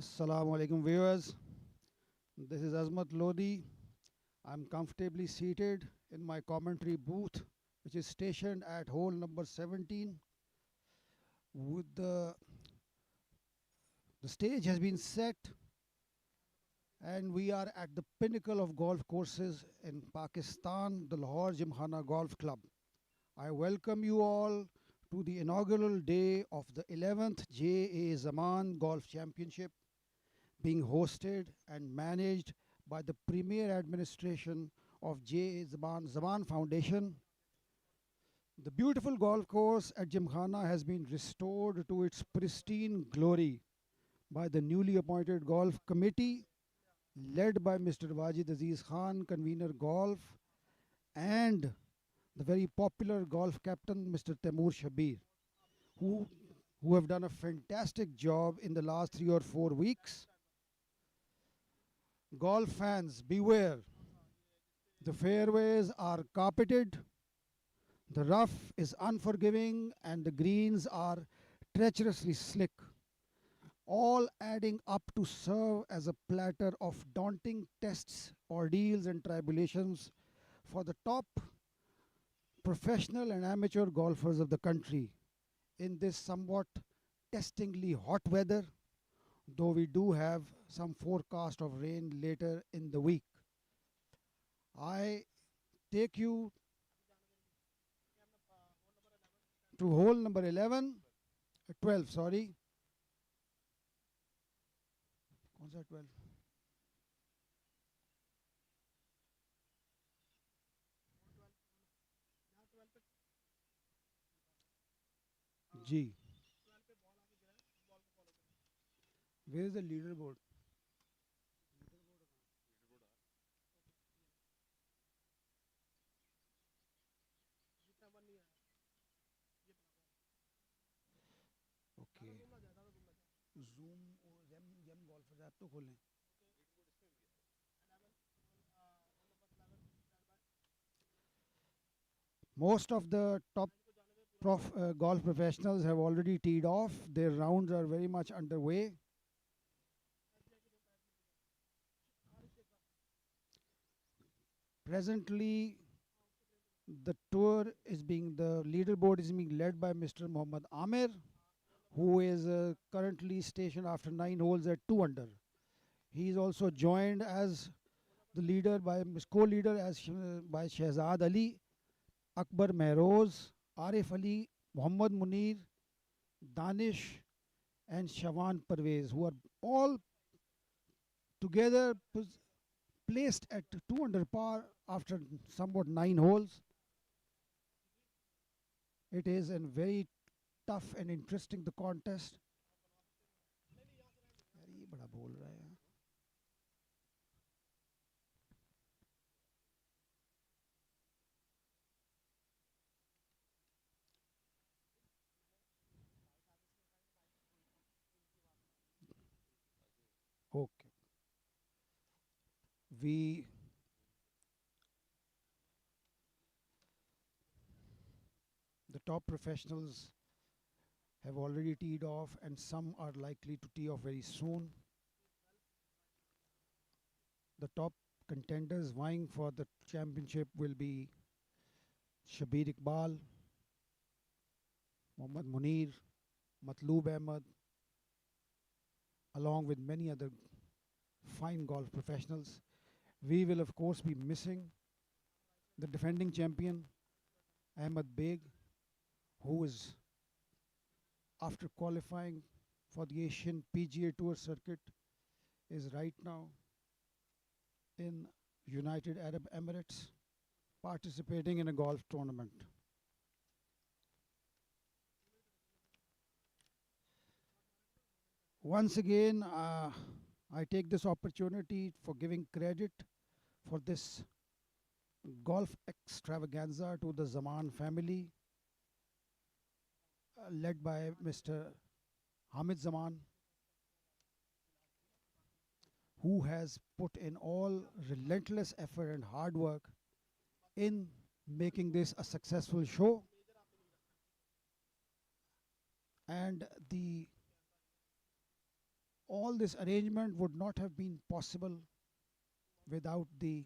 Assalamu alaikum viewers. This is Azmat Lodi. I'm comfortably seated in my commentary booth, which is stationed at hole number 17. With the stage has been set, and we are at the pinnacle of golf courses in Pakistan, the Lahore Gymkhana Golf Club. I welcome you all to the inaugural day of the 11th J.A Zaman Golf Championship, being hosted and managed by the premier administration of J.A Zaman Foundation. The beautiful golf course at Gymkhana has been restored to its pristine glory by the newly appointed golf committee led by Mr. Wajid Aziz Khan, convener golf, and the very popular golf captain Mr. Taimur Shabir, who, who have done a fantastic job in the last 3 or 4 weeks. Golf fans, beware. The fairways are carpeted, the rough is unforgiving, and the greens are treacherously slick, all adding up to serve as a platter of daunting tests, ordeals, and tribulations for the top professional and amateur golfers of the country in this somewhat testingly hot weather, though we do have some forecast of rain later in the week. I take you to hole number 11, 12, sorry. कौन सा 12? जी. Where is the leaderboard? Okay. Zoom और Yam Golfers app तो खोलें. Most of the top golf professionals have already teed off. Their rounds are very much underway. Presently, the leaderboard is being led by Mr. Muhammad Amir, who is currently stationed after 9 holes at 2 under. He is also joined as the leader by co-leader by Shehzad Ali, Akbar Mehroz, Arif Ali, Muhammad Munir, Danish, and Shawan Parvez, who are all together placed at 2 under par after somewhat 9 holes. It is a very tough and interesting the contest. यार ये बड़ा बोल रहा है. Okay. The top professionals have already teed off, and some are likely to tee off very soon. The top contenders vying for the championship will be Shabir Iqbal, Muhammad Munir, Matloob Ahmed, along with many other fine golf professionals. We will, of course, be missing the defending champion, Ahmed Beg, who is, after qualifying for the Asian PGA Tour circuit, is right now in United Arab Emirates participating in a golf tournament. Once again, I take this opportunity for giving credit for this golf extravaganza to the Zaman family, led by Mr. Hamid Zaman, who has put in all relentless effort and hard work in making this a successful show. And the All this arrangement would not have been possible without the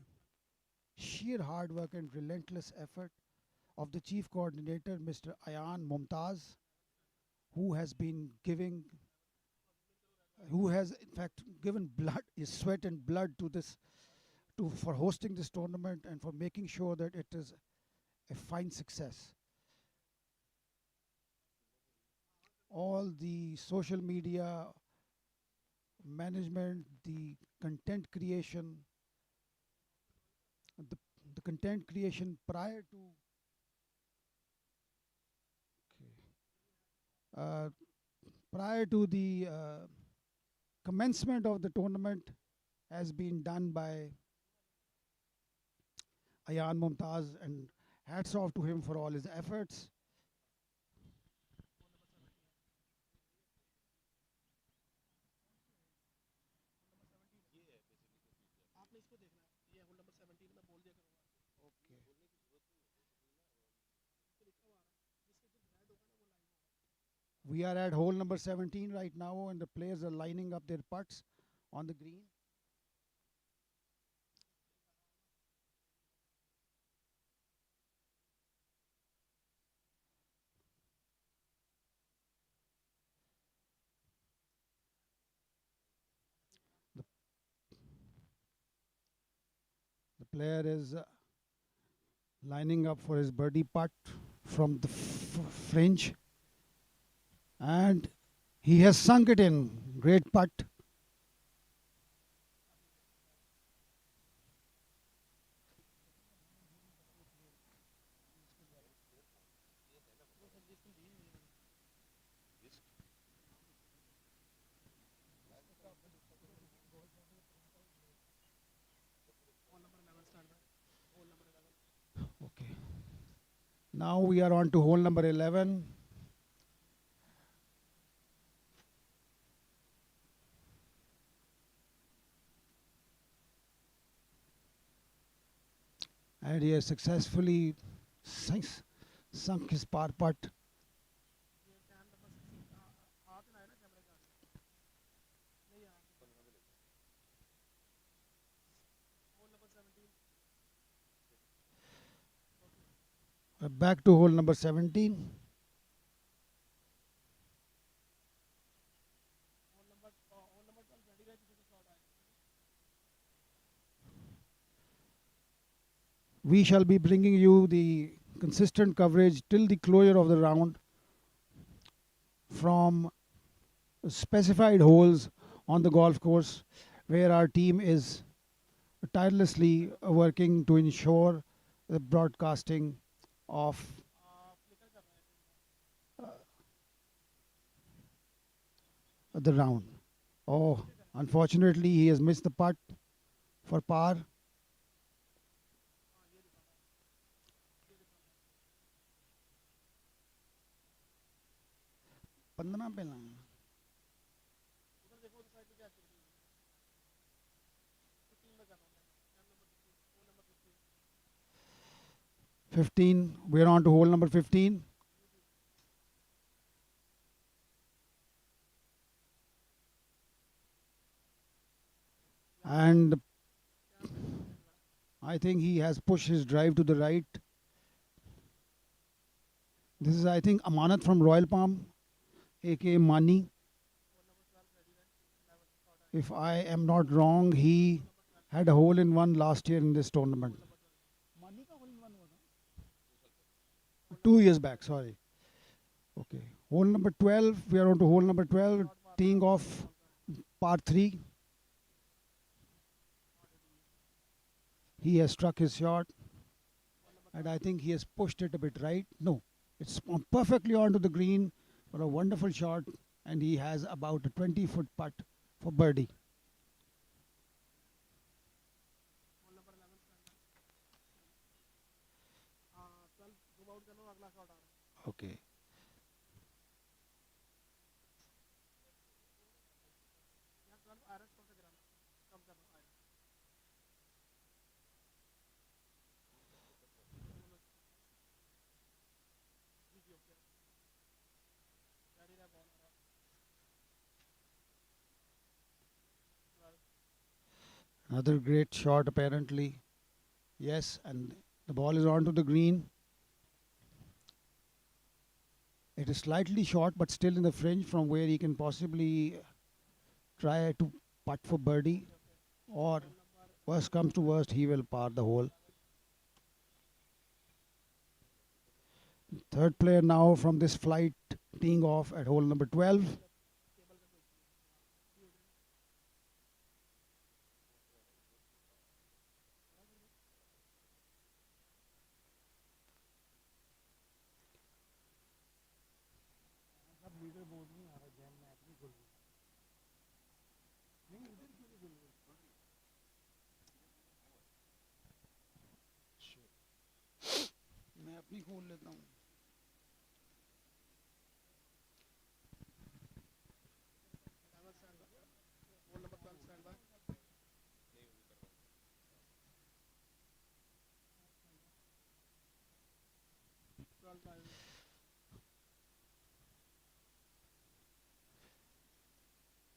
sheer hard work and relentless effort of the chief coordinator, Mr. Ayan Mumtaz, who has been giving, who has in fact given blood, his sweat and blood to this, to for hosting this tournament and for making sure that it is a fine success. All the social media management, the content creation, the, the content creation prior to uh, the commencement of the tournament has been done by Ayan Mumtaz, and hats off to him for all his efforts. We are at hole number 17 right now, and the players are lining up their putts on the green. The, the player is lining up for his birdie putt from the fringe, and he has sunk it in. Great putt. Okay. Now we are on to hole number 11. And he has successfully sunk his par putt. Back to hole number 17. We shall be bringing you the consistent coverage till the closure of the round from specified holes on the golf course, where our team is tirelessly working to ensure the broadcasting of the round. Oh, unfortunately, he has missed the putt for par. पंद्रह पे लाए 15. We're on to hole number 15. And I think he has pushed his drive to the right. This is, I think, Amanat from Royal Palm, aka Mani. If I am not wrong, he had a hole in one last year in this tournament. 2 years back, sorry. Okay. Hole number 12. We are on to hole number 12, teeing off par 3. He has struck his shot, and I think he has pushed it a bit right. No, it's perfectly onto the green for a wonderful shot, and he has about a 20-foot putt for birdie. Okay. Another great shot, apparently. Yes, and the ball is onto the green. It is slightly short, but still in the fringe from where he can possibly try to putt for birdie, or worst comes to worst, he will par the hole. Third player now from this flight teeing off at hole number 12. मैं अपनी खोल लेता हूँ.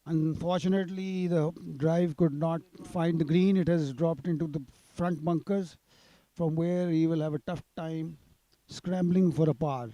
Unfortunately, the drive could not find the green. It has dropped into the front bunkers, from where he will have a tough time scrambling for a par.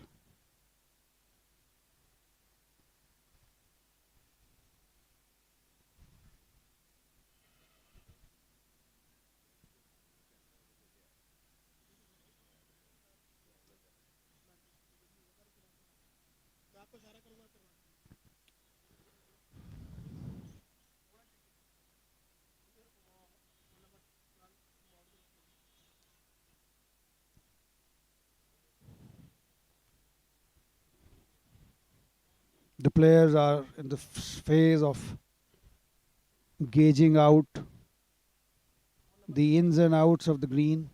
The players are in the phase of gauging out the ins and outs of the green,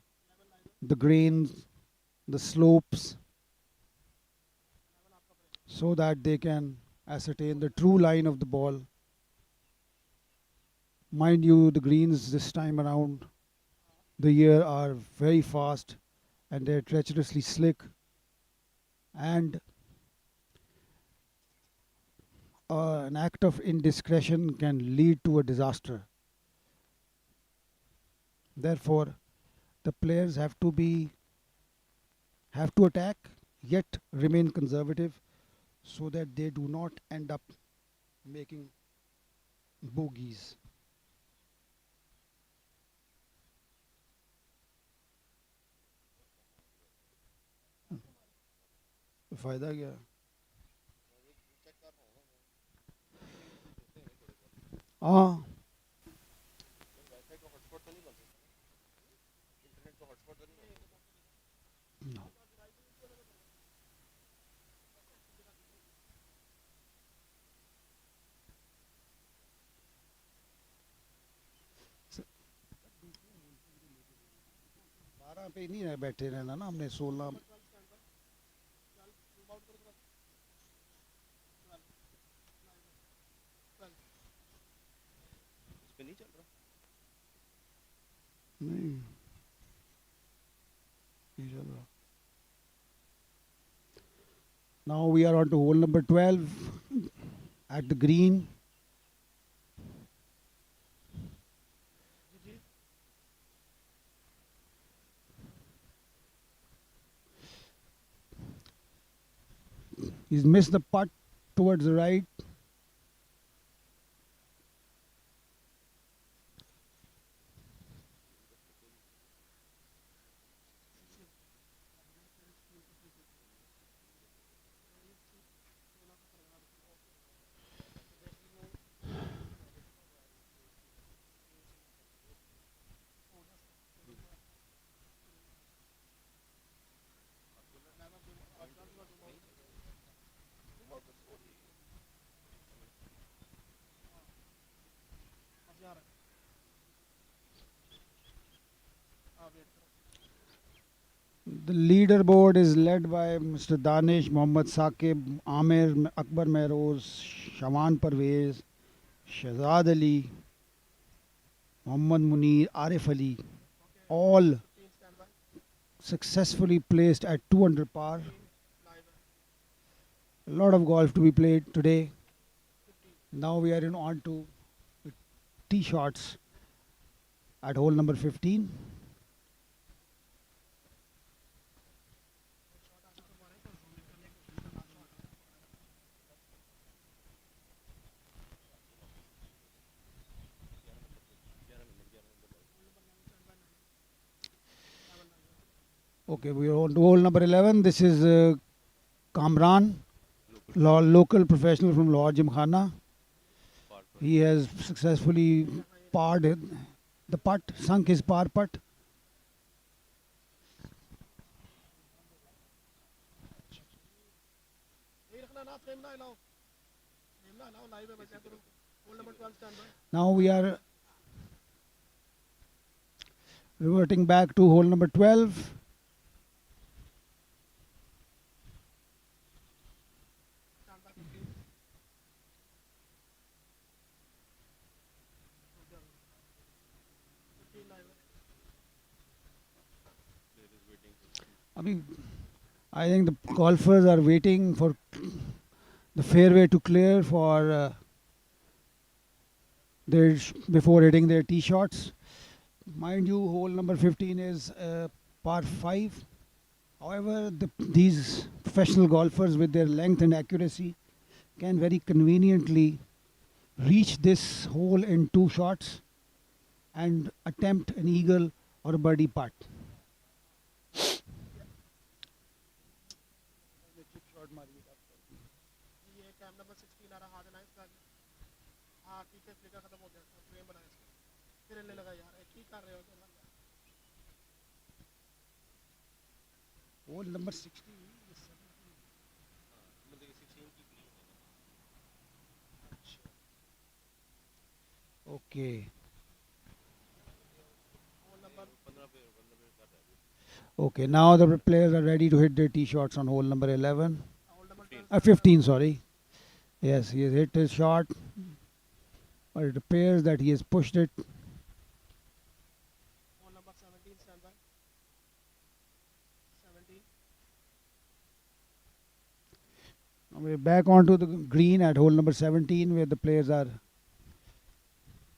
the grains, the slopes, so that they can ascertain the true line of the ball. Mind you, the greens this time around the year are very fast and they're treacherously slick, and an act of indiscretion can lead to a disaster. Therefore, the players have to attack yet remain conservative so that they do not end up making bogeys. फायदा क्या. हाँ. No. 12 पे नहीं रह बैठे रहना ना हमने 16. नहीं नहीं चल रहा. Now we are on to hole number 12 at the green. He's missed the putt towards the right. The leaderboard is led by Mr. Danish, Mohammad Saqib, Amir, Akbar Mehroz, Shaman Parvez, Shahzad Ali, Mohammad Munir, Arif Ali, all successfully placed at 2 under par. A lot of golf to be played today. Now we are on to tee shots. at hole number 15. Okay, we are on to hole number 11. This is Kamran, local professional from Lahore Gymkhana. He has successfully parred the putt, sunk his par putt. Now we are reverting back to hole number 12. I mean, I think the golfers are waiting for the fairway to clear for before hitting their tee shots. Mind you, hole number 15 is par 5. However, these professional golfers with their length and accuracy can very conveniently reach this hole in 2 shots and attempt an eagle or a birdie putt. Hole number 16. Okay. Okay, now the players are ready to hit their tee shots on hole number 11. 15, sorry. Yes, he has hit his shot, but it appears that he has pushed it. Now we're back onto the green at hole number 17 where the players are.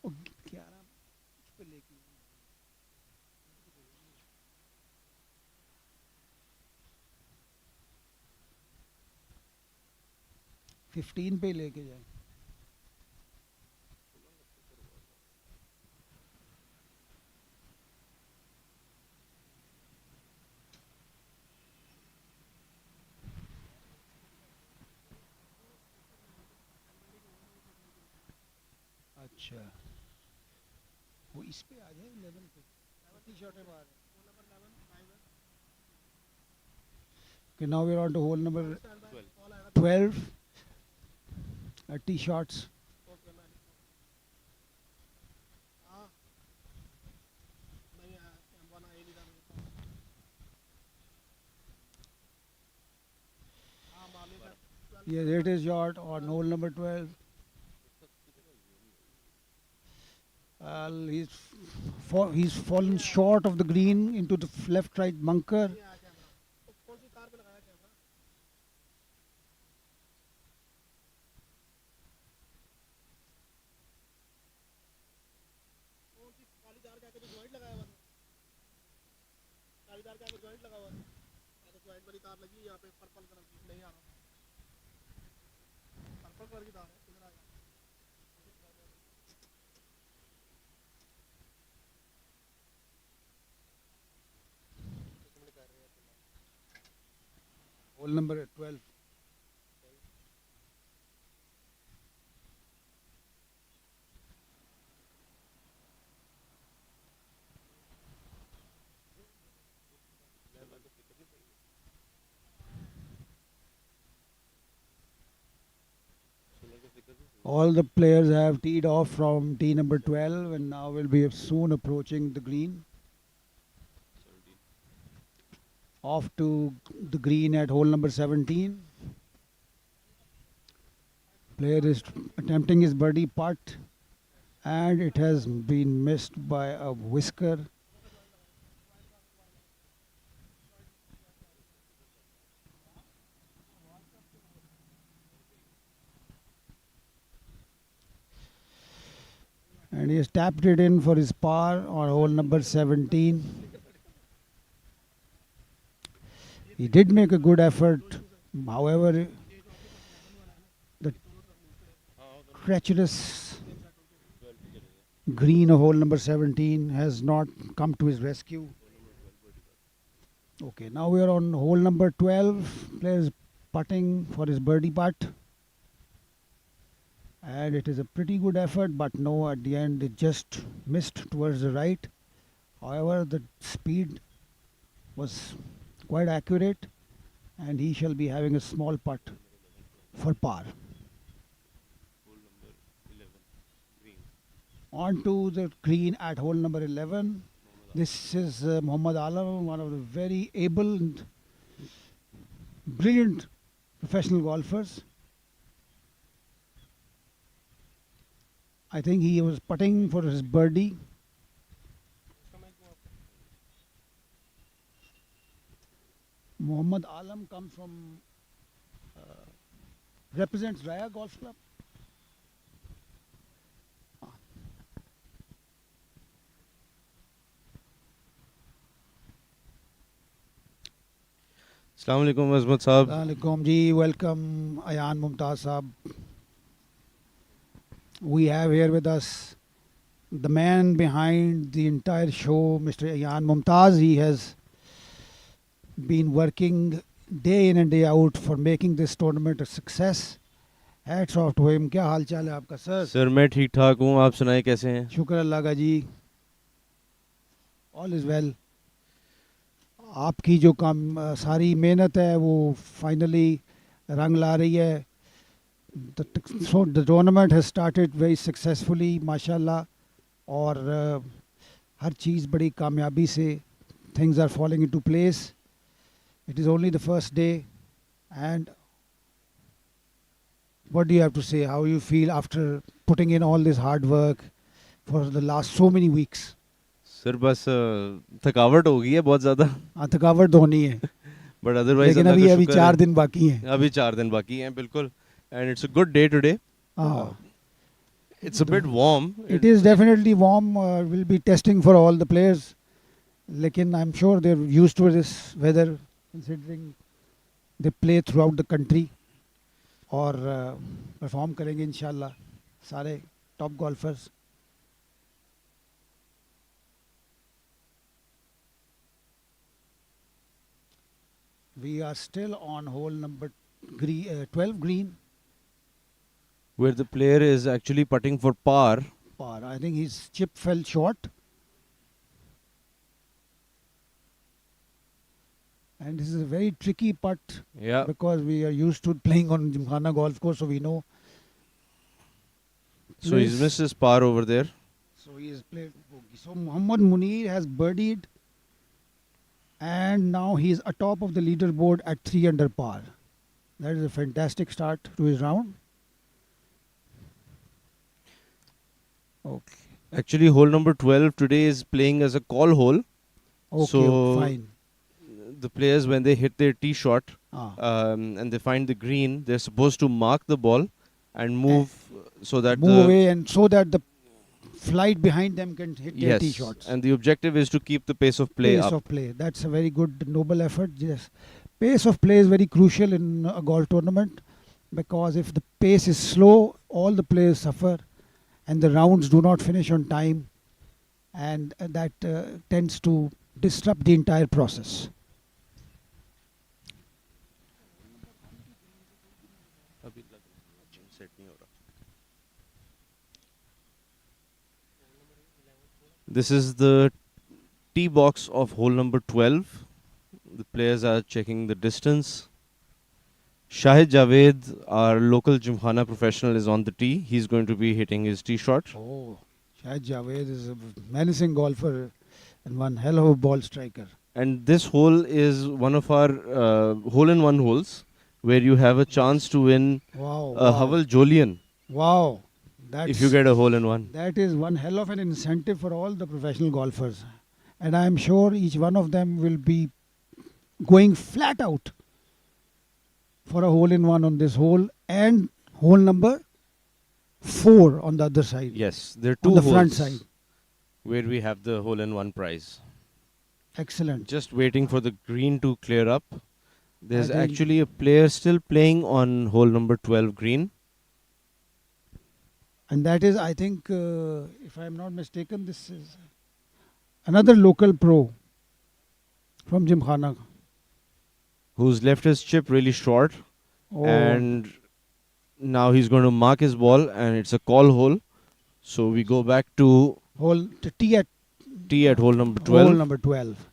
Oh, 15 पे लेके जाए. अच्छा, वो इस पे आ जाए 11 पे. Tee shot है बाहर. Okay, now we're on to hole number 12. Tee shots. Yes, it is shot on hole number 12. He's fallen short of the green into the left-right bunker. Hole number 12. All the players have teed off from tee number 12 and now will be soon approaching the green. Off to the green at hole number 17. Player is attempting his birdie putt and it has been missed by a whisker. And he has tapped it in for his par on hole number 17. He did make a good effort. However, the treacherous green of hole number 17 has not come to his rescue. Okay, now we are on hole number 12. Player is putting for his birdie putt. And it is a pretty good effort, but no, at the end it just missed towards the right. However, the speed was quite accurate, and he shall be having a small putt for par. On to the green at hole number 11. This is Muhammad Alam, one of the very able and brilliant professional golfers. I think he was putting for his birdie. Muhammad Alam comes from, represents Raya Golf Club. Assalamu alaikum, Azmat Saab. Alaikum ji, welcome Ayan Mumtaz Saab. We have here with us the man behind the entire show, Mr. Ayan Mumtaz. He has been working day in and day out for making this tournament a success. Hats off to him. क्या हाल चाल है आपका sir? Sir मैं ठीक ठाक हूँ, आप सुनाए कैसे हैं? शुक्र अल्लाह का जी. All is well. आपकी जो काम सारी मेहनत है वो फाइनली रंग ला रही है. So the tournament has started very successfully, माशाल्लाह. और हर चीज़ बड़ी कामयाबी से things are falling into place. It is only the first day, and what do you have to say? How you feel after putting in all this hard work for the last so many weeks? Sir बस थकावट हो गई है बहुत ज़्यादा. हाँ, थकावट तो होनी है. बट अदरवाइज लेकिन अभी 4 दिन बाकी हैं. अभी 4 दिन बाकी हैं बिल्कुल. And it's a good day today. It's a bit warm. It is definitely warm. We'll be testing for all the players. Lekin I'm sure they're used to this weather, considering they play throughout the country. और perform करेंगे इंशाल्लाह सारे top golfers. We are still on hole number 12 green. Where the player is actually putting for par. I think his chip fell short. And this is a very tricky putt. Yeah. Because we are used to playing on Gymkhana golf course, so we know. So he's missed his par over there. So he has played bogey. So Muhammad Munir has birdied. And now he is atop of the leaderboard at 3 under par. That is a fantastic start to his round. Okay. Actually, hole number 12 today is playing as a call hole. Okay, so fine. The players, when they hit their tee shot and they find the green, they're supposed to mark the ball and move so that move away, and so that the flight behind them can hit their tee shots. And the objective is to keep the pace of play up. Pace of play. That's a very good, noble effort. Yes. Pace of play is very crucial in a golf tournament, because if the pace is slow, all the players suffer and the rounds do not finish on time, and that tends to disrupt the entire process. This is the tee box of hole number 12. The players are checking the distance. Shahid Javed, our local Gymkhana professional, is on the tee. He's going to be hitting his tee shot. Oh, Shahid Javed is a menacing golfer and one hell of a ball striker. And this hole is one of our hole-in-one holes where you have a chance to win a Haval Jolian. Wow. If you get a hole-in-one. That is one hell of an incentive for all the professional golfers. And I am sure each one of them will be going flat out for a hole-in-one on this hole and hole number 4 on the other side. Yes, there are On two the front holes side. where we have the hole-in-one prize. Excellent. Just waiting for the green to clear up. I There's think, actually a player still playing on hole number 12 green. and that is, I think, if I'm not mistaken, this is another local pro from Gymkhana. Who's left his chip really short, Oh, and now he's going to mark his ball, and it's a call hole. So we go back to hole to tee at tee at hole number hole 12. number 12.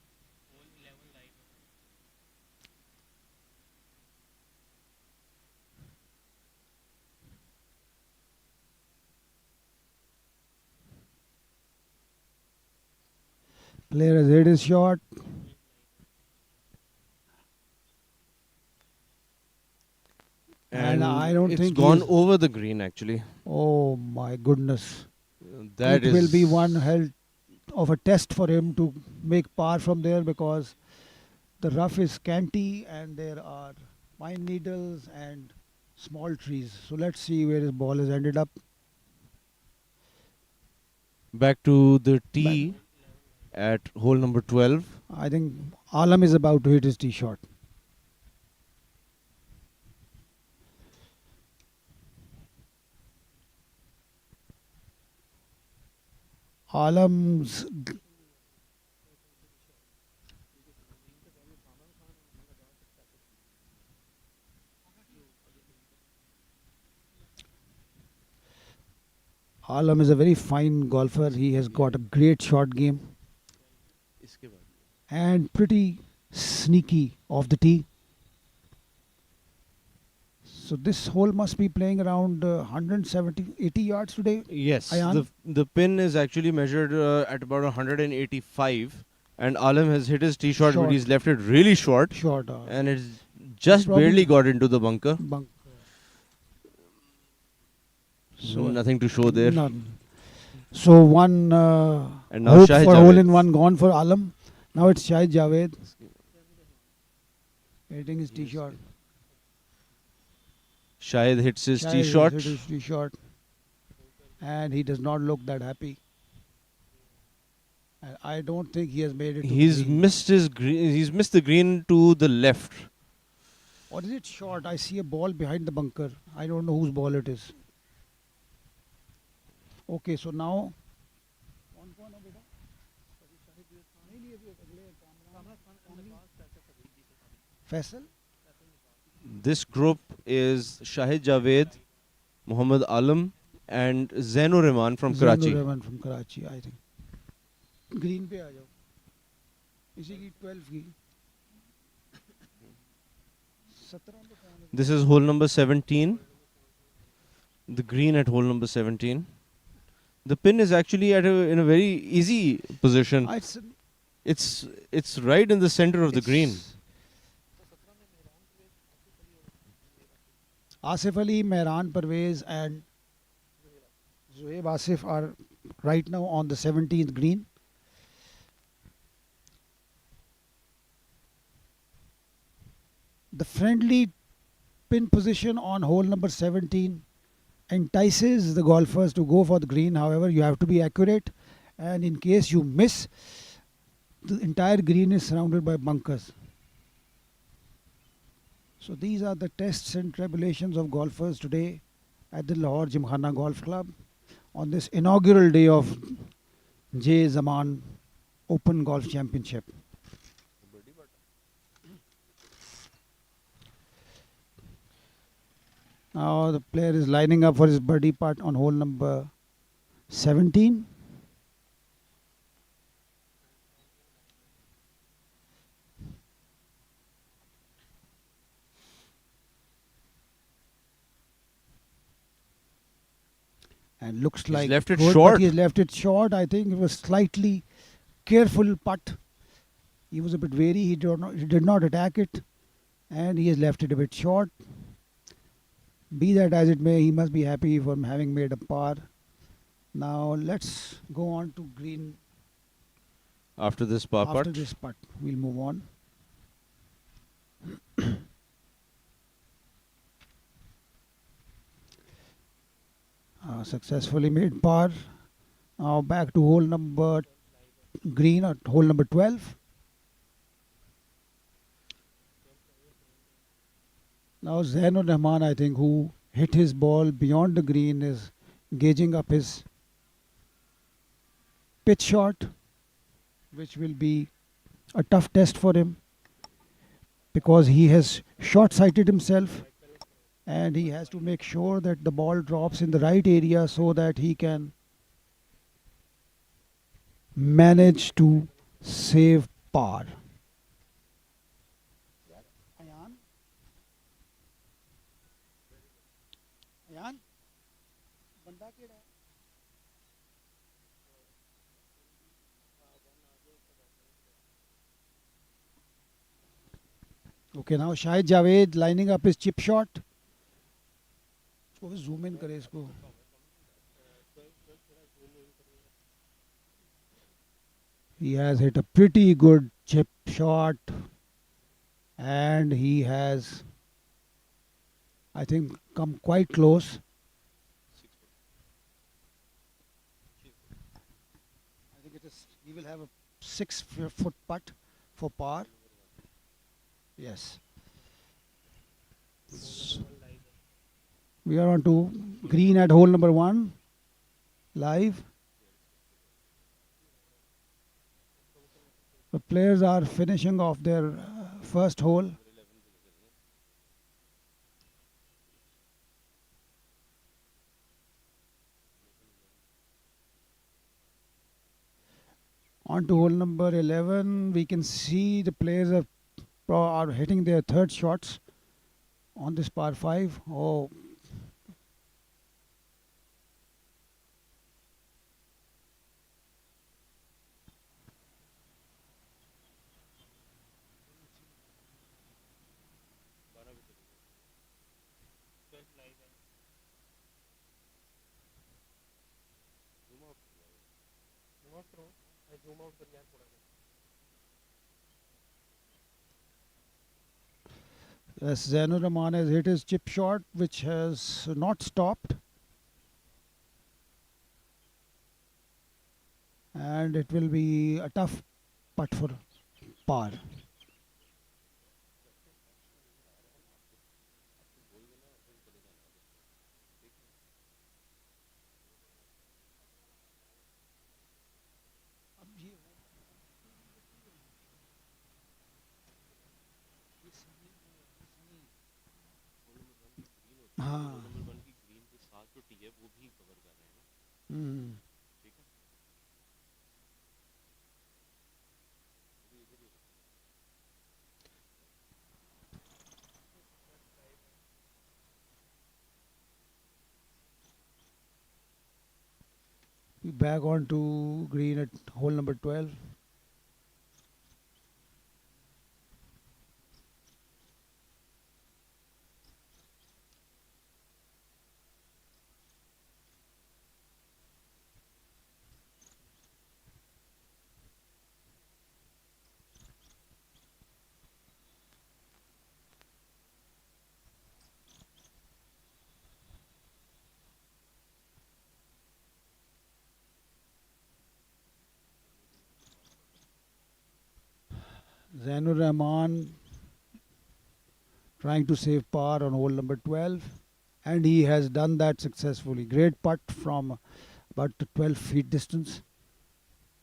Player has hit his shot. And I don't It's think gone he's. over the green actually. Oh my goodness. That It will be is one hell of a test for him to make par from there, because the rough is scanty and there are pine needles and small trees. So let's see where his ball has ended up. back to the But tee at hole number 12. I think Alam is about to hit his tee shot. Alam's Alam is a very fine golfer. He has got a great shot game and pretty sneaky off the tee. So this hole must be playing around 170, 80 yards today. Yes, Ayan? the pin is actually measured at about 185, and Alam has hit his tee shot, but Short. he's left it really short, Short. and it's just Probably- barely got into the bunker. Bunk. So nothing to show there. None. So one And now hope Shahid for Javed. hole in one gone for Alam. Now it's Shahid Javed hitting his tee shot. Shahid hits his Shahid tee has shot. hit his tee shot, and he does not look that happy. And I don't think he has made it. To He's the green. missed his green. He's missed the green to the left. Or is it short? I see a ball behind the bunker. I don't know whose ball it is. Okay, so now. Faisal? This group is Shahid Javed, Muhammad Alam, and Zainur Rahman from Karachi. Rahman from Karachi, I think. Green पे आ जाओ. इसी की 12 की. 17 पे कौन है? This is hole number 17. The green at hole number 17. The pin is actually in a very easy position. It's right in the center of the green. Asif Ali, Mehran Parvez and Zohaib Asif are right now on the 17th green. The friendly pin position on hole number 17 entices the golfers to go for the green. However, you have to be accurate, and in case you miss, the entire green is surrounded by bunkers. So these are the tests and tribulations of golfers today at the Lahore Gymkhana Golf Club on this inaugural day of J.A Zaman Open Golf Championship. Now the player is lining up for his birdie putt on hole number 17. And looks like left it good, short. but he left it short. I think it was slightly careful putt. He was a bit wary. He did not attack it, and he has left it a bit short. Be that as it may, he must be happy for having made a par. Now let's go on to green. After this par After putt. this putt, we'll move on. Successfully made par. Now back to hole number green at hole number 12. Now Zainur Rahman, I think, who hit his ball beyond the green, is gauging up his pitch shot, which will be a tough test for him because he has short sighted himself and he has to make sure that the ball drops in the right area so that he can manage to save par. Ayan? Ayan? Banda kehda hai? Okay, now Shahid Javed lining up his chip shot. इसको zoom in करे इसको. He has hit a pretty good chip shot and he has, I think, come quite close. I think he will have a 6 foot putt for par. Yes. We are on to green at hole number 1. Live. The players are finishing off their first hole. On to hole number 11. We can see the players are hitting their third shots on this par 5. Oh, yes, Zainur Rahman has hit his chip shot, which has not stopped. And it will be a tough putt for par. हाँ. हम्म. Back on to green at hole number 12. Zainur Rahman trying to save par on hole number 12. And he has done that successfully. Great putt from about 12 feet distance.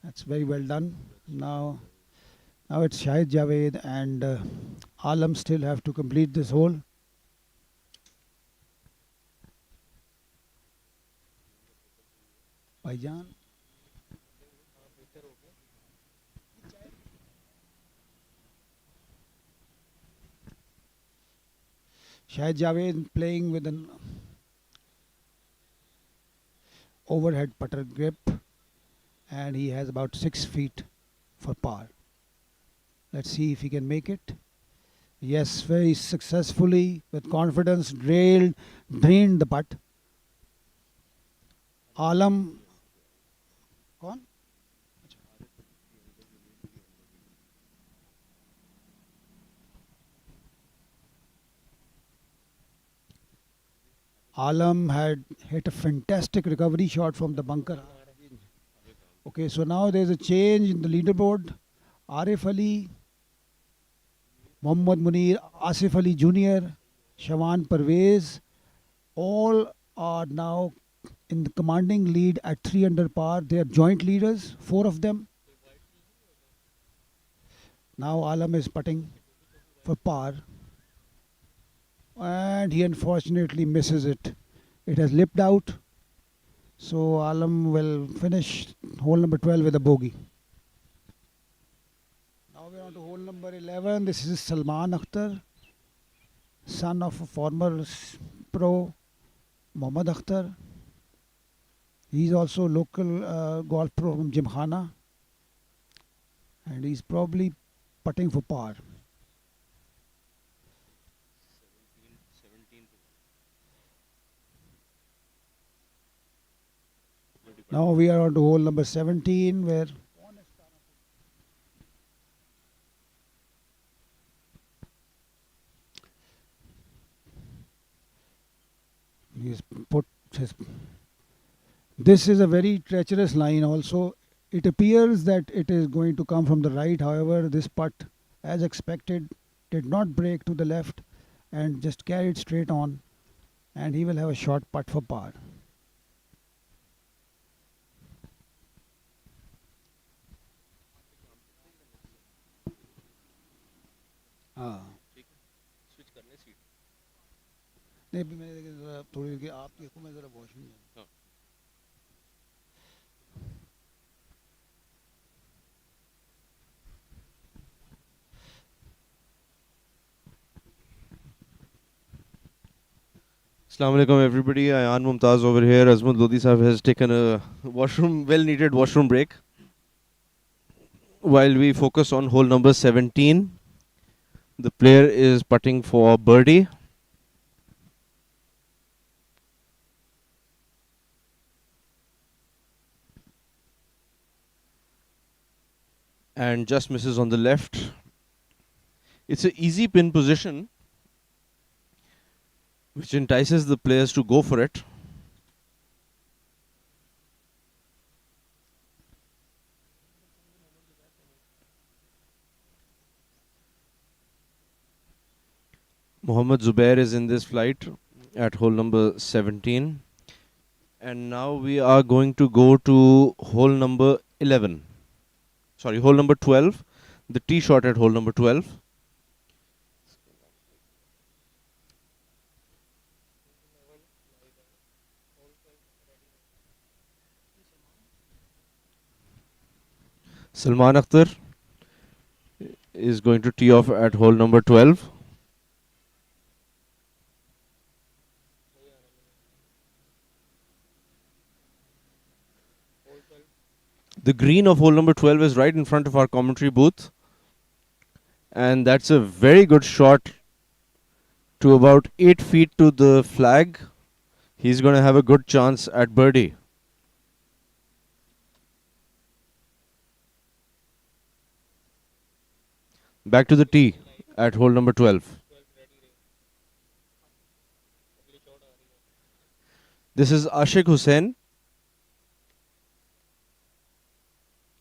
That's very well done. Now it's Shahid Javed and Alam still have to complete this hole. Bhaijan. Shahid Javed playing with an overhead putter grip and he has about 6 feet for par. Let's see if he can make it. Yes, very successfully, with confidence, drained the putt. Alam. कौन? Alam had hit a fantastic recovery shot from the bunker. Okay, so now there's a change in the leaderboard. Arif Ali, Mohammad Munir, Asif Ali Jr., Shawan Parvez, all are now in the commanding lead at 3 under par. They are joint leaders, four of them. Now Alam is putting for par and he unfortunately misses it. It has lipped out. So Alam will finish hole number 12 with a bogey. Now we're on to hole number 11. This is Salman Akhtar, son of a former pro Mohammad Akhtar. He's also local golf pro from Gymkhana and he's probably putting for par. Now we are on to hole number 17 where he's put his. This is a very treacherous line also. It appears that it is going to come from the right. However, this putt, as expected, did not break to the left and just carried straight on. And he will have a short putt for par. हाँ नहीं अभी मैंने देखा ज़रा थोड़ी देर के आप देखो मैं ज़रा वॉशरूम जाऊँ Assalamu alaikum everybody. Ayan Mumtaz over here. Azmud Lodi Sahib has taken a well-needed washroom break. While we focus on hole number 17, the player is putting for birdie. And just misses on the left. It's an easy pin position, which entices the players to go for it. Mohammad Zubair is in this flight at hole number 17. And now we are going to go to hole number 11. Sorry, hole number 12. The tee shot at hole number 12. Salman Akhtar is going to tee off at hole number 12. The green of hole number 12 is right in front of our commentary booth. And that's a very good shot to about 8 feet to the flag. He's going to have a good chance at birdie. Back to the tee at hole number 12. This is Ashik Hussain,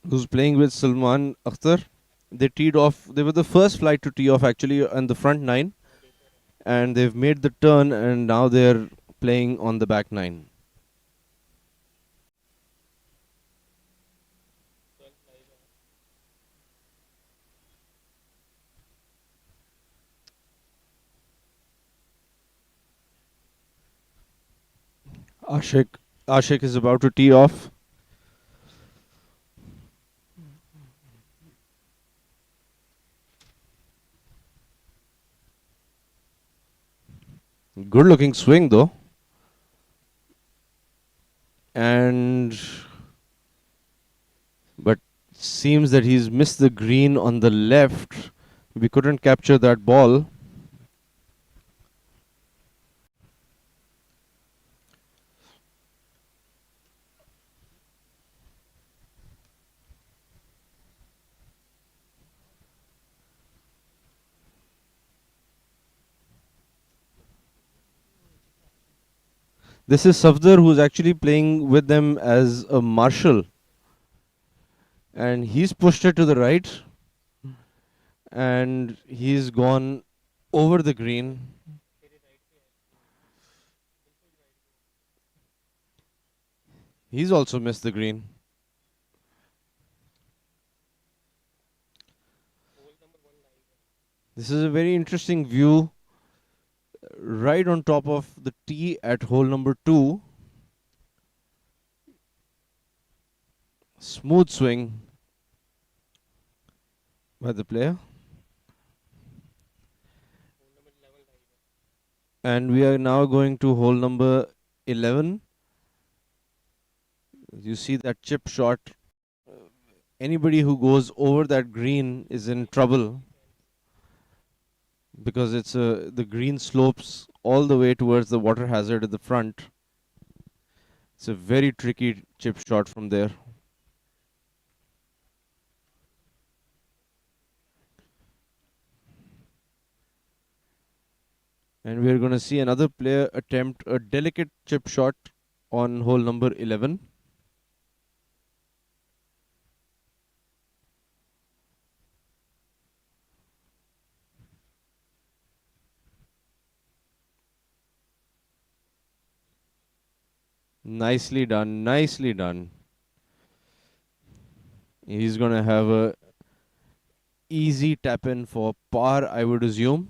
who's playing with Salman Akhtar. They teed off. They were the first flight to tee off actually on the front nine. And they've made the turn and now they're playing on the back nine. Ashik is about to tee off. Good looking swing though. But seems that he's missed the green on the left. We couldn't capture that ball. This is Safdar, who's actually playing with them as a marshal, and he's pushed it to the right, and he's gone over the green. He's also missed the green. This is a very interesting view right on top of the tee at hole number 2. Smooth swing by the player. And we are now going to hole number 11. You see that chip shot. Anybody who goes over that green is in trouble because the green slopes all the way towards the water hazard at the front. It's a very tricky chip shot from there. And we are going to see another player attempt a delicate chip shot on hole number 11. Nicely done, nicely done. He's going to have a easy tap in for par, I would assume.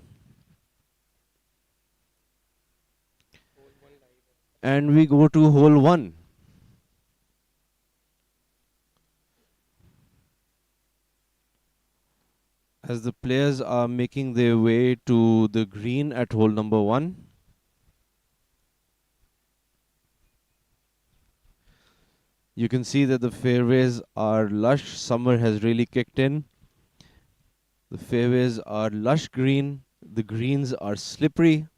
And we go to hole 1. As the players are making their way to the green at hole number 1. You can see that the fairways are lush. Summer has really kicked in. The fairways are lush green. The greens are slippery.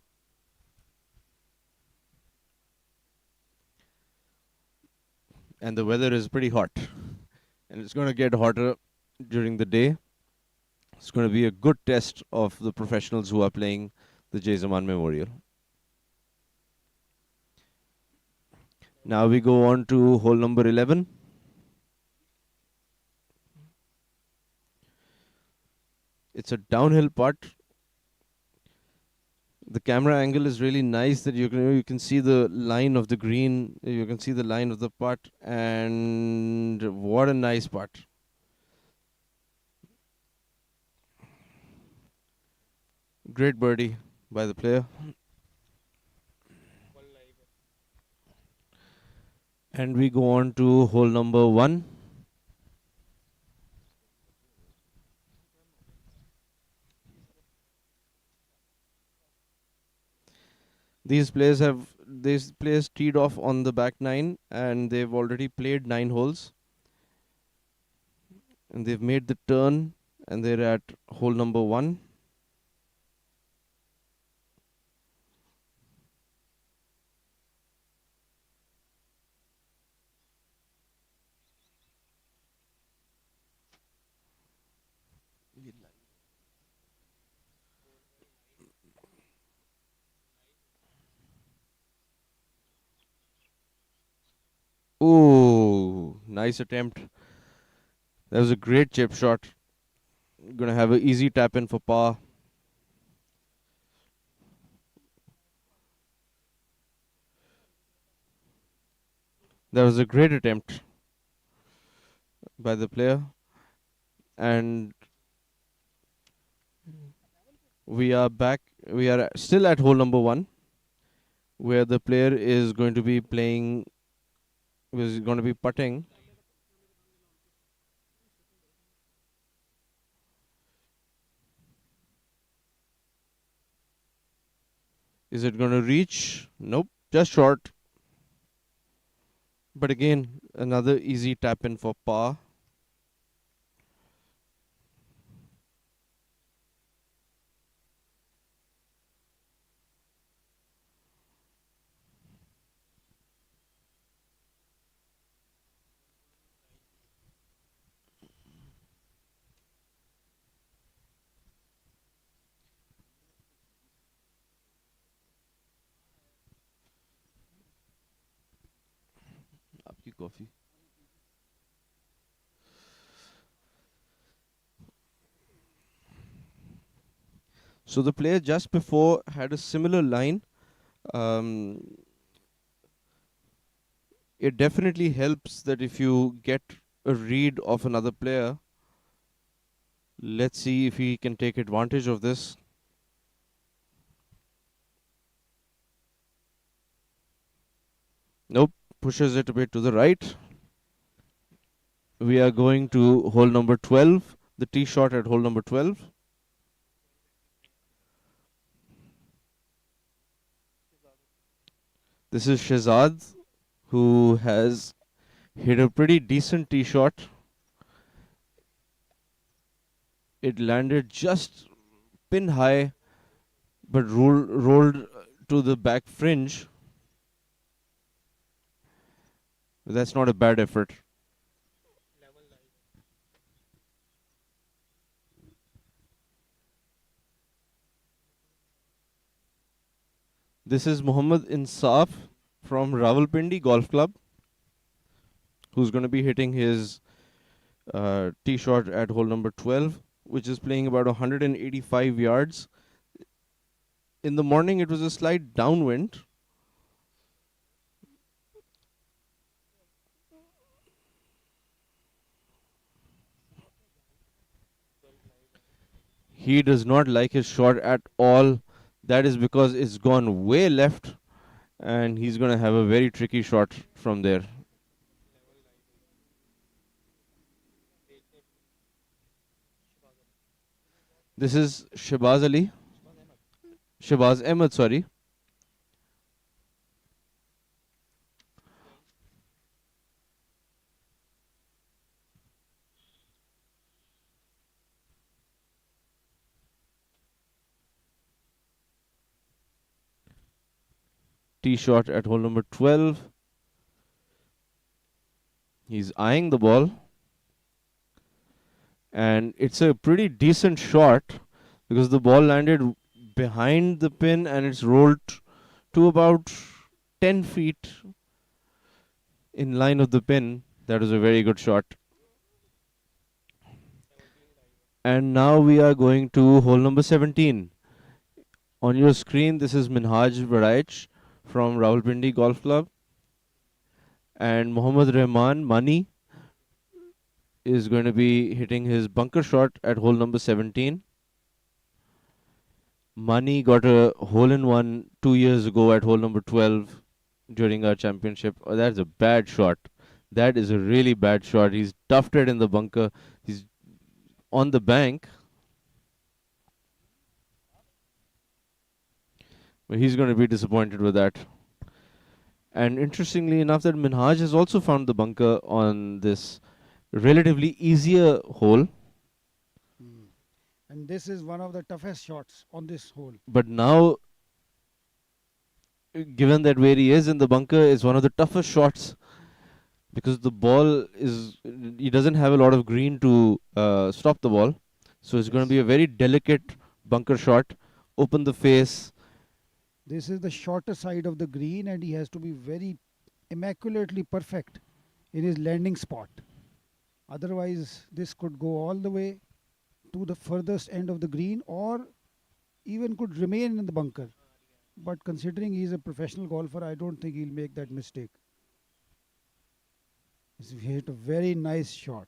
And the weather is pretty hot. And it's going to get hotter during the day. It's going to be a good test of the professionals who are playing the J.A Zaman Memorial. Now we go on to hole number 11. It's a downhill putt. The camera angle is really nice that you can see the line of the green, you can see the line of the putt, and what a nice putt. Great birdie by the player. And we go on to hole number 1. These players teed off on the back 9, and they've already played 9 holes, and they've made the turn, and they're at hole number 1. Ooh, nice attempt. That was a great chip shot. Gonna have an easy tap in for par. That was a great attempt by the player. And we are back. We are still at hole number 1, where the player is going to be playing, is going to be putting. Is it going to reach? Nope, just short. But again, another easy tap in for par. आपकी coffee. So the player just before had a similar line. Um, it definitely helps that if you get a read of another player. Let's see if he can take advantage of this. Nope, pushes it a bit to the right. We are going to hole number 12, the tee shot at hole number 12. This is Shehzad, who has hit a pretty decent tee shot. It landed just pin high, but rolled to the back fringe. That's not a bad effort. This is Muhammad Insaf from Rawalpindi Golf Club, who's going to be hitting his tee shot at hole number 12, which is playing about 185 yards. In the morning, it was a slight downwind. He does not like his shot at all. That is because it's gone way left, and he's going to have a very tricky shot from there. This is Shabaz Ali. Shabaz Ahmed, sorry. Tee shot at hole number 12. He's eyeing the ball. And it's a pretty decent shot because the ball landed behind the pin and it's rolled to about 10 feet in line of the pin. That was a very good shot. And now we are going to hole number 17. On your screen, this is Minhaj Baraich from Rawalpindi Golf Club. And Mohammad Rahman Mani is going to be hitting his bunker shot at hole number 17. Mani got a hole in one 2 years ago at hole number 12 during our championship. Oh, that's a bad shot. That is a really bad shot. He's tufted in the bunker. He's on the bank. But he's going to be disappointed with that. And interestingly enough, that Minhaj has also found the bunker on this relatively easier hole. Hmm. And this is one of the toughest shots on this hole. But now, given that where he is in the bunker is one of the toughest shots because the ball is, he doesn't have a lot of green to stop the ball. So it's going to Yes. be a very delicate bunker shot. Open the face. This is the shorter side of the green, and he has to be very immaculately perfect in his landing spot. Otherwise, this could go all the way to the furthest end of the green or even could remain in the bunker. But considering he's a professional golfer, I don't think he'll make that mistake. He hit a very nice shot.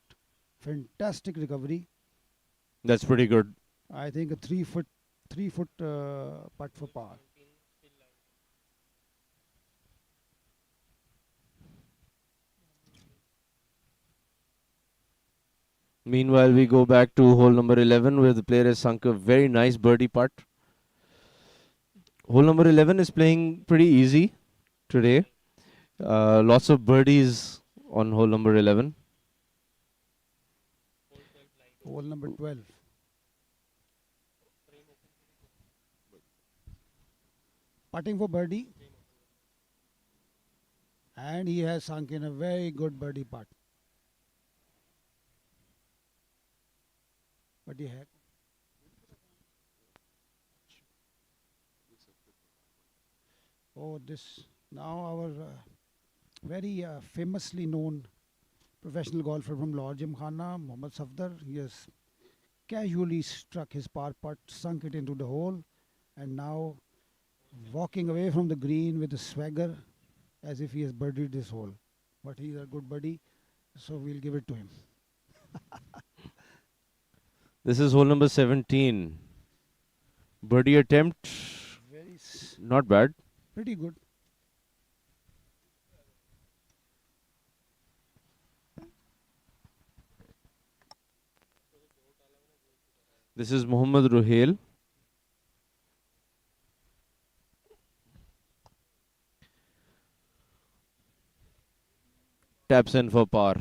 Fantastic recovery. That's pretty good. I think a 3 foot putt for par. Meanwhile, we go back to hole number 11 where the player has sunk a very nice birdie putt. Hole number 11 is playing pretty easy today. Lots of birdies on hole number 11. Hole number 12. Putting for birdie. And he has sunk in a very good birdie putt. But he had. Oh, this. Now our very famously known professional golfer from Lahore Gymkhana, Mohammad Safdar. He has casually struck his par putt, sunk it into the hole, and now walking away from the green with a swagger as if he has birdied this hole. But he's a good buddy, so we'll give it to him. This is hole number 17. Birdie attempt, Very not bad. pretty good. This is Muhammad Ruhail. Taps in for par.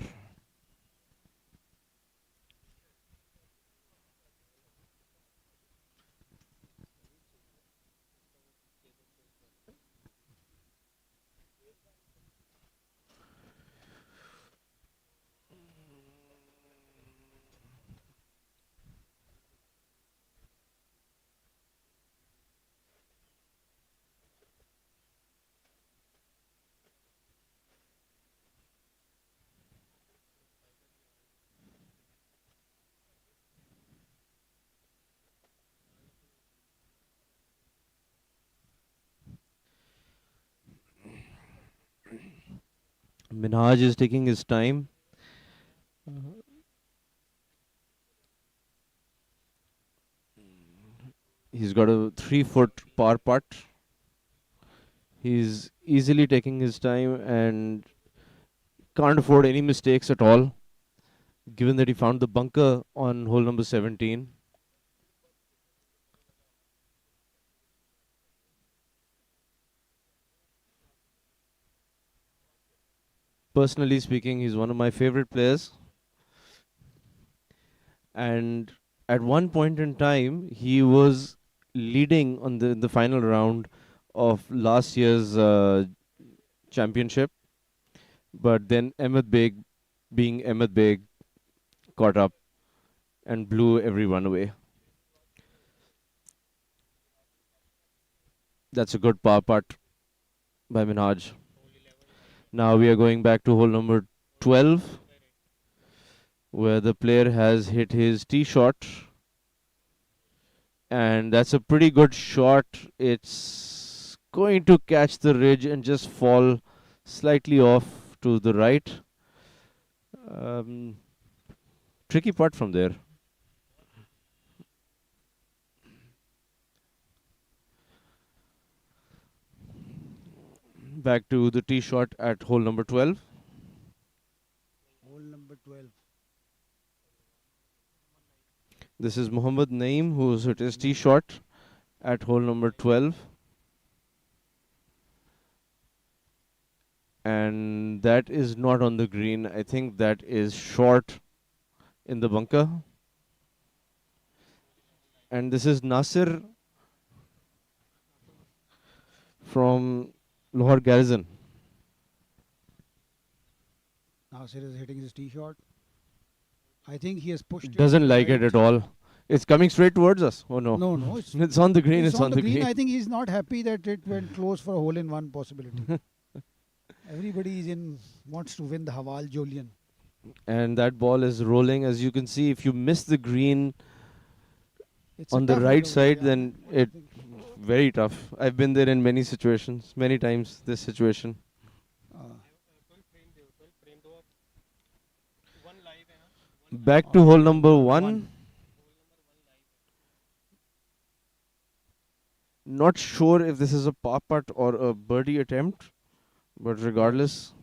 Minhaj is taking his time. He's got a 3 foot par putt. He's easily taking his time and can't afford any mistakes at all, given that he found the bunker on hole number 17. Personally speaking, he's one of my favorite players. And at one point in time, he was leading on the final round of last year's championship. But then Ahmed Beg, being Ahmed Beg, caught up and blew everyone away. That's a good par putt by Minhaj. Now we are going back to hole number 12, where the player has hit his tee shot. And that's a pretty good shot. It's going to catch the ridge and just fall slightly off to the right. Um, Tricky putt from there. Back to the tee shot at hole number 12. Hole number 12. This is Muhammad Naeem, who's hit his tee shot at hole number 12. And that is not on the green. I think that is short in the bunker. And this is Nasir from Lahore Garrison. Nasir is hitting his tee shot. I think he has pushed it. Doesn't to the like it right. at all. It's coming straight towards us. Oh no. No, no. It's, It's on the green. it's It's on the green. I think he's not happy that it went close for a hole in one possibility. Everybody is in wants to win the Hawal Julian. And that ball is rolling. As you can see, if you miss the green It's a on the tough right road, side, yeah. then What do you it think? very tough. I've been there in many situations, many times this situation. Uh, Back to hole number 1. Not sure if this is a par putt or a birdie attempt, but regardless,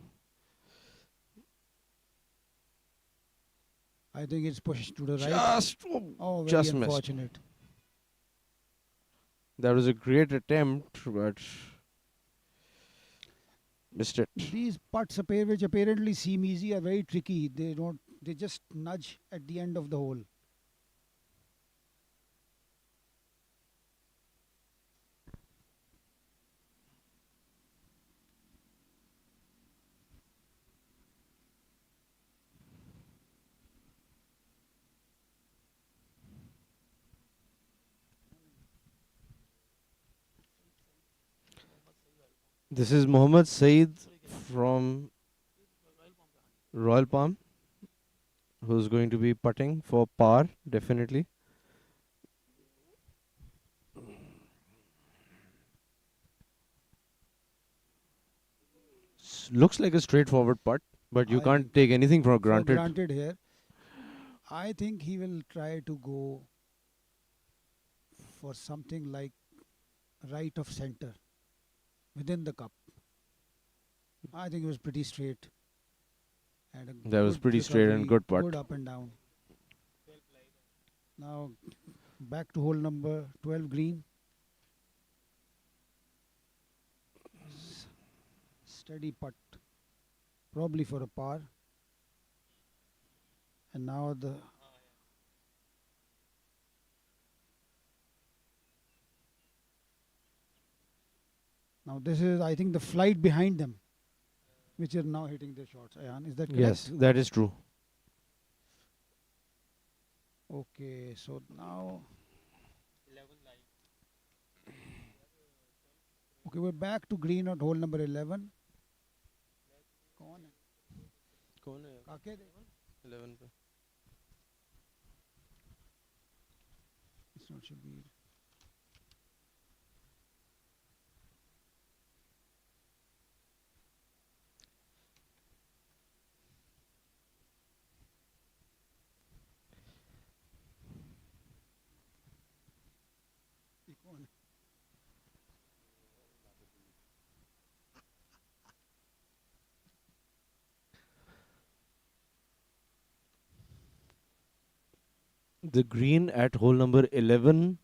I think it's pushed to the right. just Oh, very just missed. unfortunate. That was a great attempt, but missed it. These putts which apparently seem easy are very tricky. They just nudge at the end of the hole. This is Mohammad Saeed from Royal Palm, who's going to be putting for par, definitely. Looks like a straightforward putt, but you I think can't take anything for for granted. granted here. I think he will try to go for something like right of center within the cup. I think it was pretty straight and a That was good pretty straight and recovery, good putt. good up and down. Now back to hole number 12 green. S- Steady putt, probably for a par. And now this is I think the flight behind them, which are now hitting their shots. Ayan, is that Yes, correct? that is true. Okay, so now okay we're back to green at hole number 11. कौन है? काके दे? 11 पे. It's not Shabir. ये कौन है? The green at hole number 11.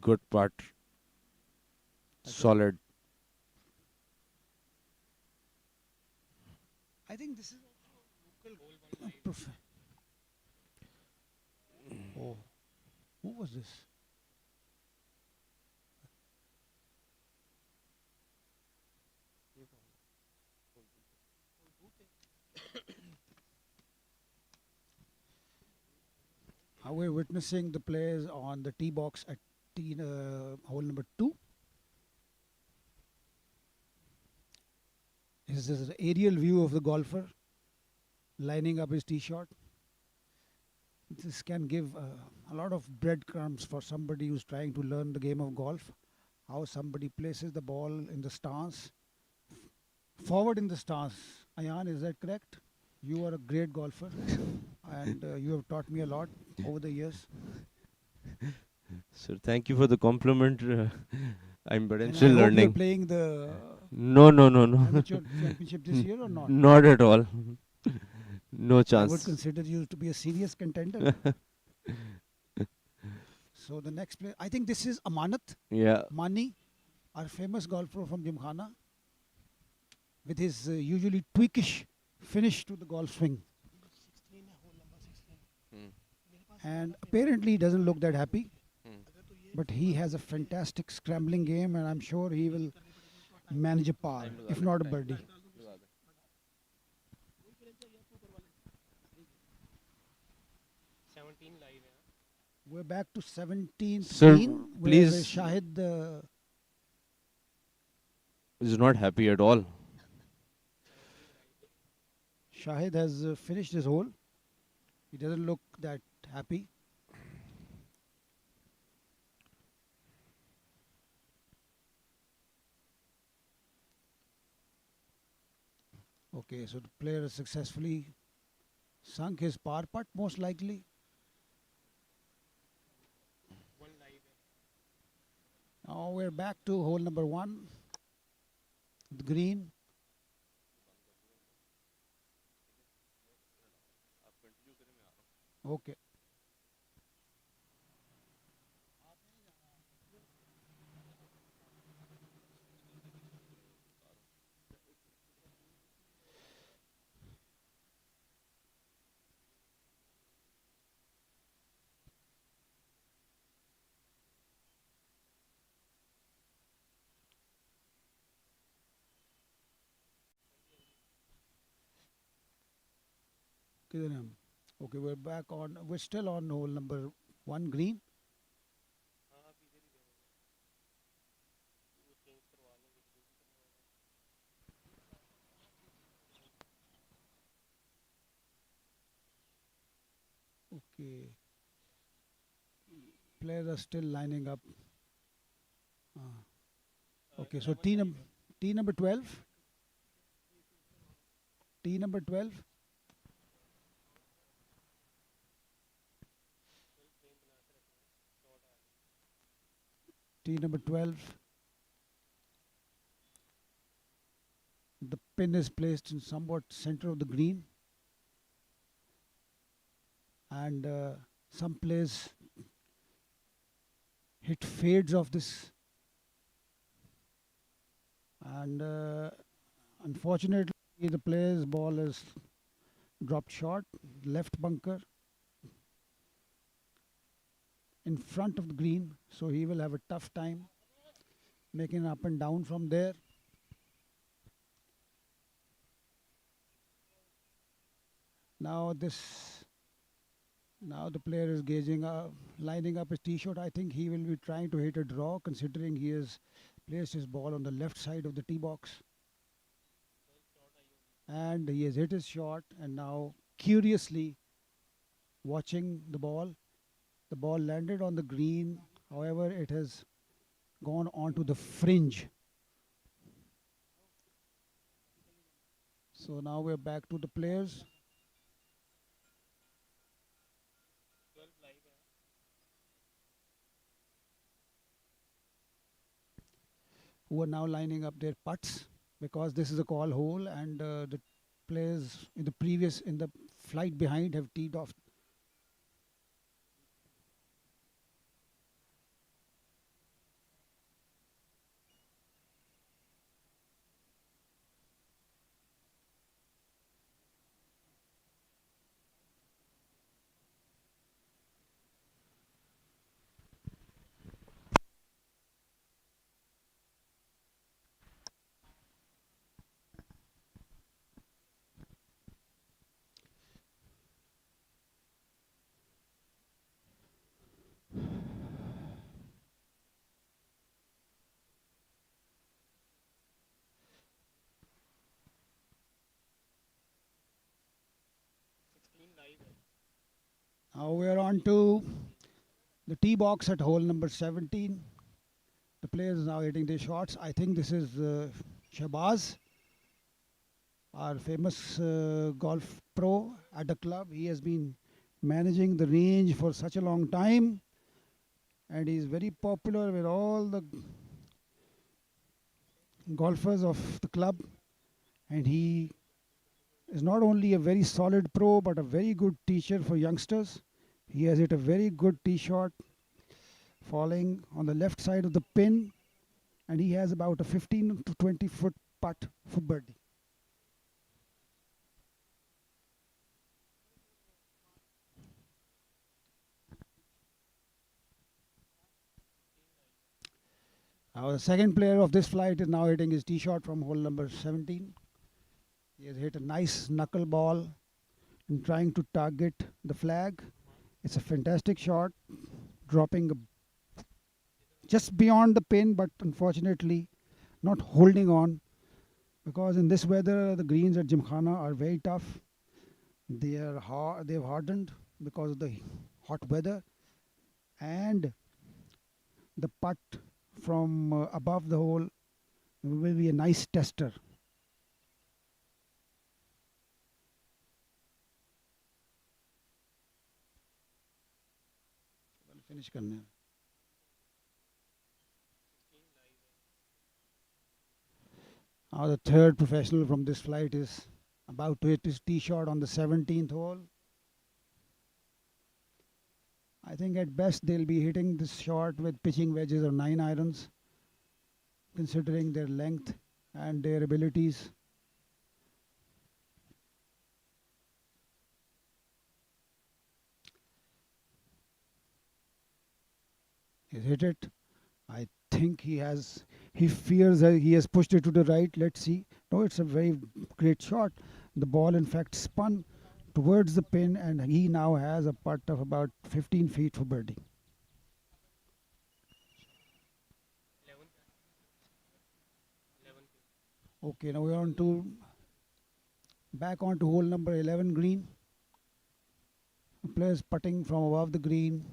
Good putt. अच्छा, Solid. I think this is prof- oh, who was this? How we're witnessing the players on the tee box at hole number 2. This is an aerial view of the golfer lining up his tee shot. This can give a lot of breadcrumbs for somebody who's trying to learn the game of golf. How somebody places the ball in the stance, forward in the stance. Ayan, is that correct? You are a great golfer, and you have taught me a lot over the years. So thank you for the compliment. But I'm And I still hope you're learning. playing the No, no, no, no. amateur championship this year or not. Not at all. No I would chance. consider you to be a serious contender. So the next player, I think this is Amanat Yeah. Mani, our famous golfer from Gymkhana, with his usually tweakish finish to the golf swing. Hmm. And apparently he doesn't look that happy, Hmm. but he has a fantastic scrambling game, and I'm sure he will manage a par, if not a birdie. We're back to 17th Sir, green, where please. Shahid Is not happy at all. Shahid has finished his hole. He doesn't look that happy. Okay, so the player has successfully sunk his par putt, most likely. Now we're back to hole number 1, the green. Okay. किधर हैं हम? Okay, we're back on. We're still on hole number 1, green. Okay, players are still lining up. Uh, okay, so T number 12, T number 12, T number 12. The pin is placed in somewhat center of the green, and some players hit fades of this, and unfortunately the player's ball is dropped short, left bunker in front of the green, so he will have a tough time making up and down from there. Now this, now the player is lining up his tee shot. I think he will be trying to hit a draw, considering he has placed his ball on the left side of the tee box, and he has hit his shot. And now, curiously watching the ball landed on the green. However, it has gone onto the fringe. So now we're back to the players who are now lining up their putts, because this is a call hole, and the players in the flight behind have teed off. Now we're on to the tee box at hole number 17. The players are now hitting their shots. I think this is Shabazz, our famous golf pro at the club. He has been managing the range for such a long time, and he is very popular with all the golfers of the club. And he is not only a very solid pro but a very good teacher for youngsters. He has hit a very good tee shot falling on the left side of the pin, and he has about a 15 to 20 foot putt for birdie. Now the second player of this flight is now hitting his tee shot from hole number 17. He has hit a nice knuckle ball and trying to target the flag. It's a fantastic shot, dropping just beyond the pin, but unfortunately not holding on, because in this weather the greens at Gymkhana are very tough. They've hardened because of the hot weather, and the putt from above the hole will be a nice tester. Finish करने हैं. Now the third professional from this flight is about to hit his tee shot on the 17th hole. I think at best they'll be hitting this shot with pitching wedges or 9 irons, considering their length and their abilities. He's hit it. I think he fears that he has pushed it to the right. Let's see. No, it's a very great shot. The ball, in fact, spun towards the pin, and he now has a putt of about 15 feet for birdie. Okay, now we're on to back onto hole number 11 green. players putting from above the green.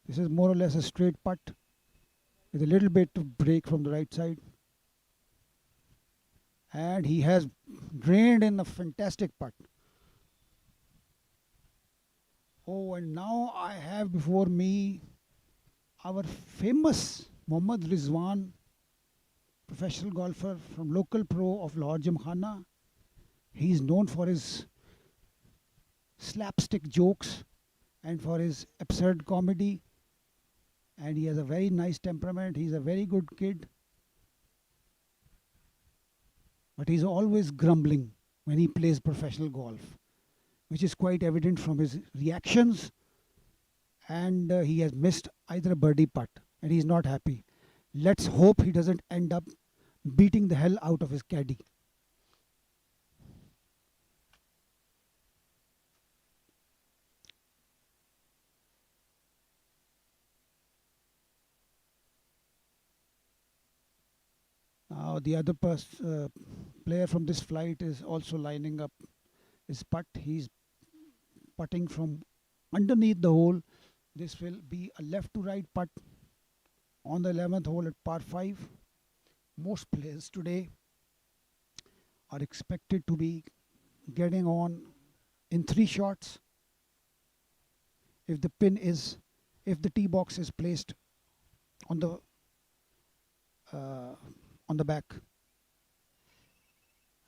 This is more or less a straight putt with a little bit of break from the right side. And he has drained in a fantastic putt. Oh, and now I have before me our famous Mohammad Rizwan, professional golfer from local pro of Lahore Gymkhana. He is known for his slapstick jokes and for his absurd comedy. And he has a very nice temperament. He's a very good kid. But he's always grumbling when he plays professional golf, which is quite evident from his reactions. And he has missed either a birdie putt, and he's not happy. Let's hope he doesn't end up beating the hell out of his caddy. Now the other player from this flight is also lining up his putt. He's putting from underneath the hole. This will be a left to right putt on the 11th hole at par 5. Most players today are expected to be getting on in 3 shots if the tee box is placed on the back.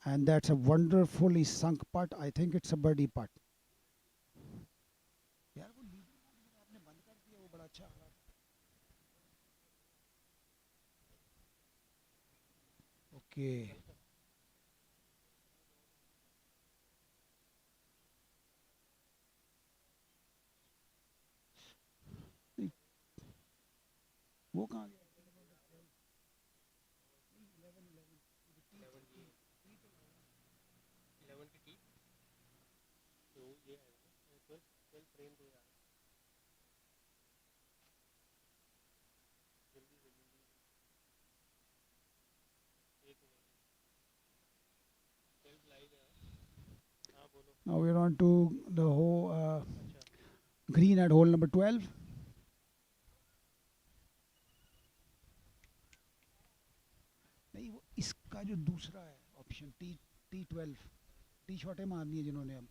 And that's a wonderfully sunk putt. I think it's a birdie putt. Okay. वो कहाँ गया? Now we're on to the whole green at hole number 12. नहीं वो इसका जो दूसरा है option T12 T शॉटें मारनी है जिन्होंने अब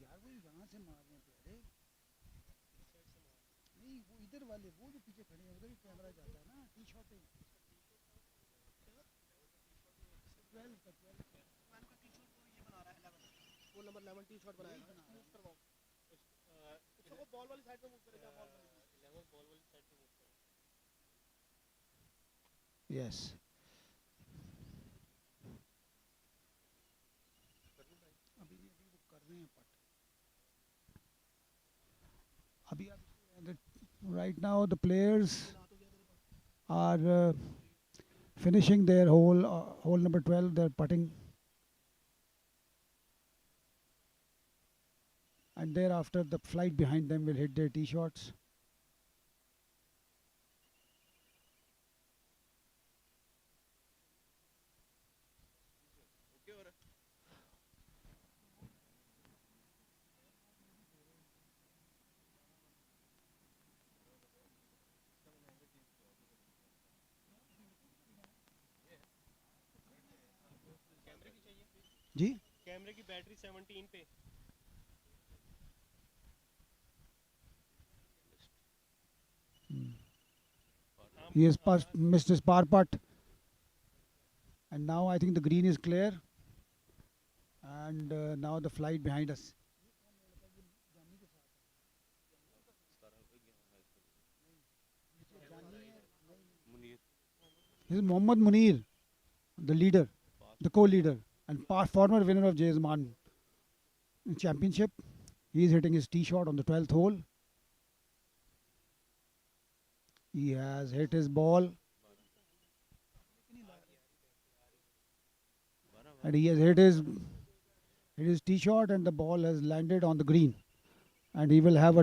यार वो यहाँ से मारने पे अरे नहीं वो इधर वाले वो जो पीछे खड़े हैं उधर ही कैमरा जाता है ना टी शॉटें 12 का टी शॉट वो ये बना रहा है 11 वो नंबर 11 टी शॉट बनाएगा मूव करवाओ उसको बॉल वाली साइड पे मूव करेगा बॉल वाली 11 बॉल वाली साइड पे मूव करो यस अभी वो कर रहे हैं पट अभी right now the players are finishing their hole number 12. They're putting, and thereafter the flight behind them will hit their tee shots. जी कैमरे की बैटरी 17 पे he has missed his par putt and now I think the green is clear and now the flight behind us. This is Mohammad Munir, the leader, the co-leader and former winner of J.A Zaman championship. He is hitting his tee shot on the 12th hole. He has hit his ball and he has hit his tee shot and the ball has landed on the green and he will have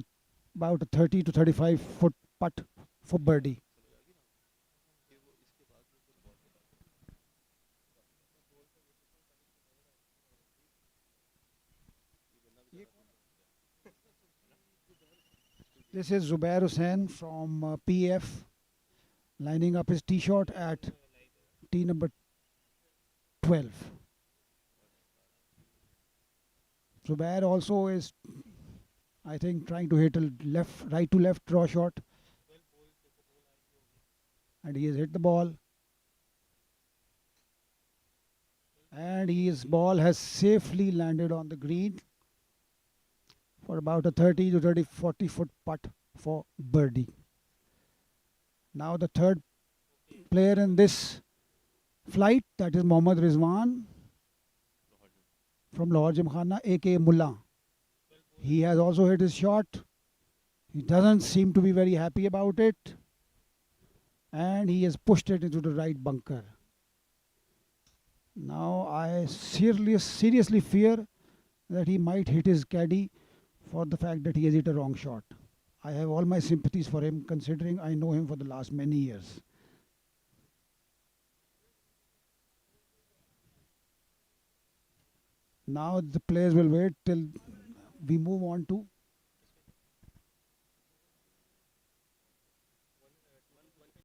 about a 30 to 35 foot putt for birdie. This is Zubair Hussain from PF lining up his tee shot at tee number 12. Zubair also is, I think, trying to hit a right to left draw shot, and he has hit the ball. And his ball has safely landed on the green for about a 30 to 30, 40 foot putt for birdie. Now the third player in this flight, that is Mohammad Rizwan from Lahore Gymkhana, aka Mullah. He has also hit his shot. He doesn't seem to be very happy about it, and he has pushed it into the right bunker. Now I seriously fear that he might hit his caddy for the fact that he has hit a wrong shot. I have all my sympathies for him, considering I know him for the last many years. Now the players will wait till we move on to